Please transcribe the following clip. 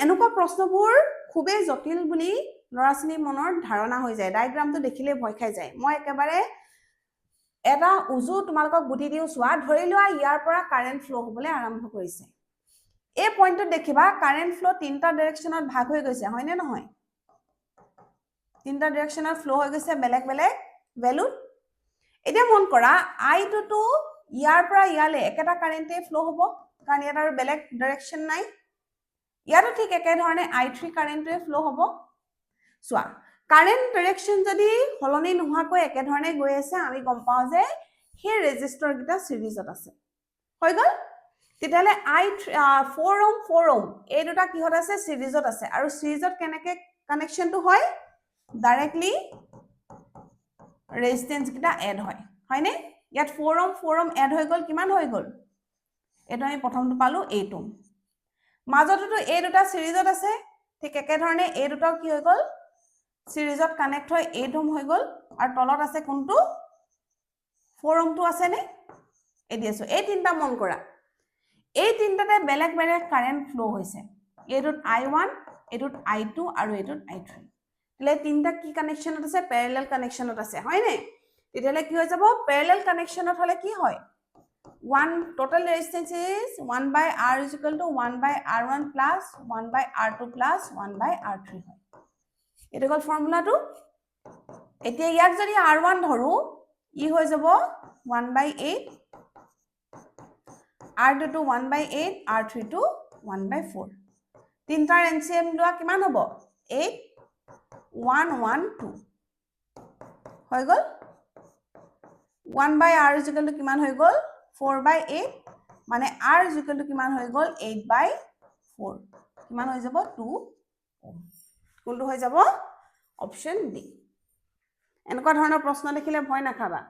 এনেকুৱা প্ৰশ্নবোৰ খুবেই জটিল বুলি ল'ৰা ছোৱালীৰ মনৰ ধাৰণা হৈ যায় ডায়াগ্ৰামটো দেখিলে ভয় খাই যায় মই একেবাৰে এটা উজু তোমালোকক বুদ্ধি দিও চোৱা ধৰি লোৱা ইয়াৰ পৰা কাৰেন্ট ফ্লো হ'বলৈ আৰম্ভ কৰিছে এই পইণ্টত দেখিবা কাৰেন্ট ফ্লো তিনটা ডাইৰেকশনত ভাগ হৈ গৈছে হয় নে নহয় তিনটা ডাইৰেকশনত ফ্লো হৈ গৈছে বেলেগ বেলেগ ভ্যালু এতিয়া মন কৰা আই2 টো ইয়াৰ পৰা ইয়ালে একেটা কাৰেন্টে ফ্লো হ'ব কাৰণ ইয়াত আৰু বেলেগ ডাইৰেকশন নাই ইয়াতো ঠিক একে ধৰণে i3 কাৰেন্টে ফ্লো হ'ব সোৱা কাৰেন্ট ডাইৰেকশন যদি হলনি নোহাকৈ একে ধৰণে গৈ আছে আমি গম পাও যে হে ৰেজিস্টৰ গিটা সিৰিজত আছে হৈ গল তেতিয়ালে i4 ohm 4 ohm এই দুটা কিহত আছে সিৰিজত আছে আৰু সিৰিজত কেনেকে কানেকশনটো হয় ডাইৰেক্টলি ৰেজিস্ট্যান্স গিটা এড হয়নে ইয়াত 4 ohm এড হৈ গল কিমান হৈ গল এটা আমি প্ৰথমটো পালো 8 ohm মাজতেটো এই দুটা সিৰিজত আছে ঠিক একে ধৰণে এই দুটাও কি হৈ গল সিৰিজত কানেক্ট হয় 8 ohm হৈ গল আৰু তলত আছে কোনটো 4 ohm টো আছে নে এদিয়াছো এই তিনটা মন কৰা এই তিনটাতে বেলেগ বেলেগ কাৰেন্ট ফ্লো হৈছে এটোত i1 এটোত i2 আৰু এটোত i3 লে তিনটা কি কানেকশনত আছে প্যাৰালাল কানেকশনত আছে হয় নে তেতিয়ালে কি হৈ যাব প্যাৰালাল কানেকশনত হলে কি হয় one total resistance is 1 by r is equal to 1 by r1 plus 1 by r2 plus 1 by r3 হয় এটা গল ফর্মুলাটো এতিয়া ইয়াক যদি r1 ধৰো ই হৈ যাব 1 by 8 r2 to 1 by 8 r3 to 1 by 4 তিনটাৰ NCM লোৱা কিমান হ'ব 8 1 1 2 হৈ গল 1 by r is equal to কিমান হৈ গল 4 by 8 মানে r is equal to কিমান হৈ গল 8 by 4 কিমান হৈ যাব 2 ohm কোনটো হৈ যাব অপশন ডি এনেকুৱা ধৰণৰ প্ৰশ্ন দেখিলে ভয় নাখাবা